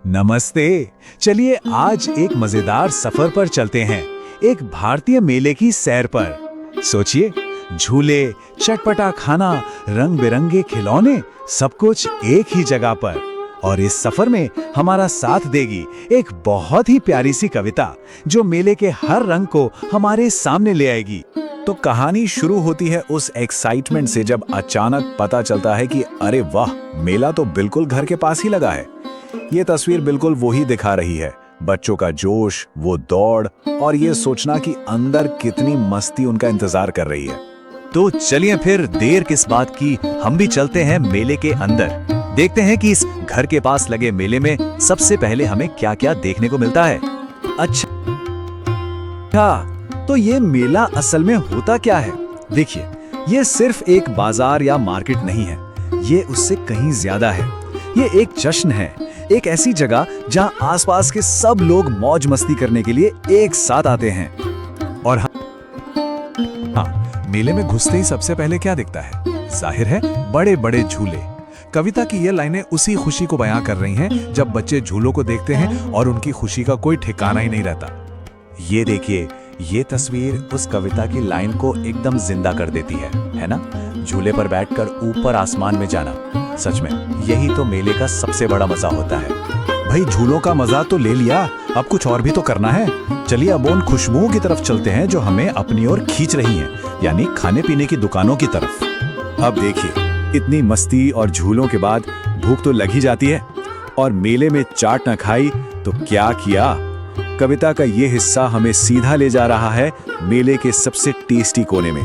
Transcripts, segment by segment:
नमस्ते। चलिए आज एक मजेदार सफर पर चलते हैं, एक भारतीय मेले की सैर पर। सोचिए, झूले, चटपटा खाना, रंग बिरंगे खिलौने, सब कुछ एक ही जगह पर। और इस सफर में हमारा साथ देगी एक बहुत ही प्यारी सी कविता जो मेले के हर रंग को हमारे सामने ले आएगी। तो कहानी शुरू होती है उस एक्साइटमेंट से जब अचानक पता चलता है कि अरे वाह, मेला तो बिल्कुल घर के पास ही लगा है। ये तस्वीर बिल्कुल वही दिखा रही है, बच्चों का जोश, वो दौड़ और ये सोचना कि अंदर कितनी मस्ती उनका इंतजार कर रही है। तो चलिए फिर देर किस बात की, हम भी चलते हैं मेले के अंदर। देखते हैं कि इस घर के पास लगे मेले में सबसे पहले हमें क्या क्या देखने को मिलता है। अच्छा, तो ये मेला असल में होता क्या है? देखिए, ये सिर्फ एक बाजार या मार्केट नहीं है, ये उससे कहीं ज्यादा है। ये एक जश्न है, एक ऐसी जगह जहां आसपास के सब लोग मौज मस्ती करने के लिए एक साथ आते हैं। और हाँ, मेले में घुसते ही सबसे पहले क्या दिखता है? जाहिर है, बड़े बड़े झूले। कविता की ये लाइनें उसी खुशी को बयां कर रही हैं जब बच्चे झूलों को देखते हैं और उनकी खुशी का कोई ठिकाना ही नहीं रहता। ये देखिए, ये तस्वीर उस कविता की लाइन को एकदम जिंदा कर देती है ना? झूले पर बैठकर ऊपर आसमान में जाना, सच में यही तो मेले का सबसे बड़ा मजा होता है। भाई, झूलों का मजा तो ले लिया, अब कुछ और भी तो करना है। चलिए अब उन खुशबुओं की तरफ चलते हैं जो हमें अपनी ओर खींच रही हैं, यानी खाने पीने की दुकानों की तरफ। अब देखिए, इतनी मस्ती और झूलों के बाद भूख तो लग ही जाती है, और मेले में चाट न खाई तो क्या किया। कविता का ये हिस्सा हमें सीधा ले जा रहा है मेले के सबसे टेस्टी कोने में।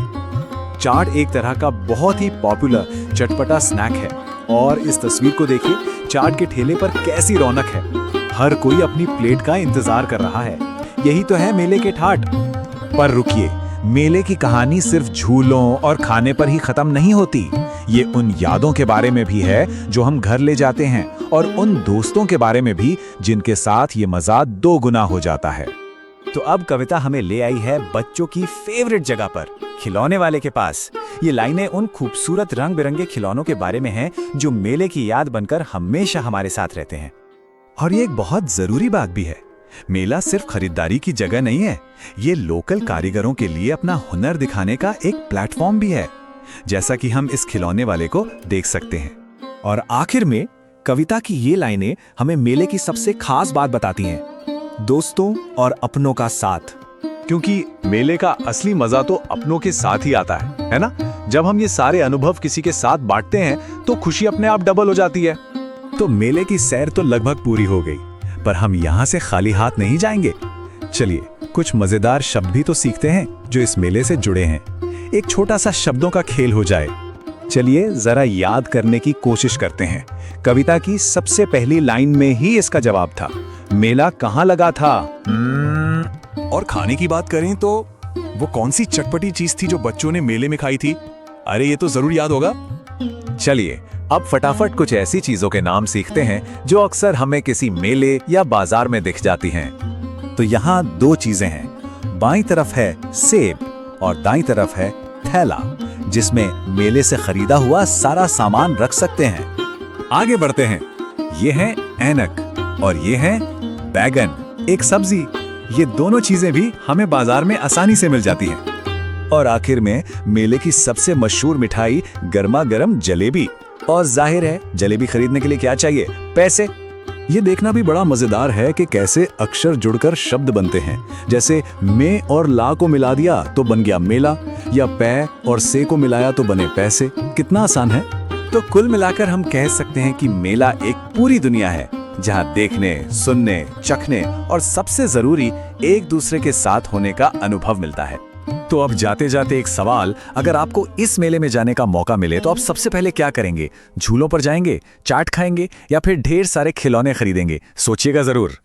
चाट एक तरह का बहुत ही पॉपुलर चटपटा स्नैक है, और इस तस्वीर को देखिए, चाट के ठेले पर कैसी रौनक है। हर कोई अपनी प्लेट का इंतजार कर रहा है। यही तो है मेले के ठाट। पर रुकिए, मेले की कहानी सिर्फ झूलों और खाने पर ही खत्म नहीं होती। ये उन यादों के बारे में भी है जो हम घर ले जाते हैं, और उन दोस्तों के बारे में भी जिनके साथ ये मजा दो गुना हो जाता है। तो अब कविता हमें ले आई है बच्चों की फेवरेट जगह पर, खिलौने वाले के पास। ये लाइनें उन खूबसूरत रंग बिरंगे खिलौनों के बारे में हैं जो मेले की याद बनकर हमेशा हमारे साथ रहते हैं। और ये एक बहुत जरूरी बात भी है, मेला सिर्फ खरीदारी की जगह नहीं है, ये लोकल कारीगरों के लिए अपना हुनर दिखाने का एक प्लेटफॉर्म भी है, जैसा कि हम इस खिलौने वाले को देख सकते हैं। और आखिर में कविता की ये लाइनें हमें मेले की सबसे खास बात बताती हैं, दोस्तों और अपनों का साथ। क्योंकि मेले का असली मजा तो अपनों के साथ ही आता है ना? जब हम ये सारे अनुभव किसी के साथ बांटते हैं तो खुशी अपने आप डबल हो जाती है। तो मेले की सैर तो लगभग पूरी हो गई, पर हम यहाँ से खाली हाथ नहीं जाएंगे। चलिए कुछ मजेदार शब्द भी तो सीखते हैं जो इस मेले से जुड़े हैं। एक छोटा सा शब्दों का खेल हो जाए। चलिए जरा याद करने की कोशिश करते हैं। कविता की सबसे पहली लाइन में ही इसका जवाब था, मेला कहाँ लगा था। और खाने की बात करें तो वो कौन सी चटपटी चीज थी जो बच्चों ने मेले में खाई थी? अरे ये तो जरूर याद होगा। चलिए अब फटाफट कुछ ऐसी चीजों के नाम सीखते हैं जो अक्सर हमें किसी मेले या बाजार में दिख जाती हैं। तो यहाँ दो चीजें हैं, बाईं तरफ है सेब और दाईं तरफ है थैला, जिसमें मेले से खरीदा हुआ सारा सामान रख सकते हैं। आगे बढ़ते हैं, ये है ऐनक और ये है बैगन, एक सब्जी। ये दोनों चीजें भी हमें बाजार में आसानी से मिल जाती हैं। और आखिर में मेले की सबसे मशहूर मिठाई गर्मा गर्म जलेबी। और जाहिर है, जलेबी खरीदने के लिए क्या चाहिए? पैसे। ये देखना भी बड़ा मजेदार है कि कैसे अक्षर जुड़कर शब्द बनते हैं। जैसे में और ला को मिला दिया तो बन गया मेला, या पै और से को मिलाया तो बने पैसे। कितना आसान है। तो कुल मिलाकर हम कह सकते हैं कि मेला एक पूरी दुनिया है जहां देखने, सुनने, चखने और सबसे जरूरी एक दूसरे के साथ होने का अनुभव मिलता है। तो अब जाते जाते एक सवाल, अगर आपको इस मेले में जाने का मौका मिले तो आप सबसे पहले क्या करेंगे? झूलों पर जाएंगे, चाट खाएंगे, या फिर ढेर सारे खिलौने खरीदेंगे? सोचिएगा जरूर।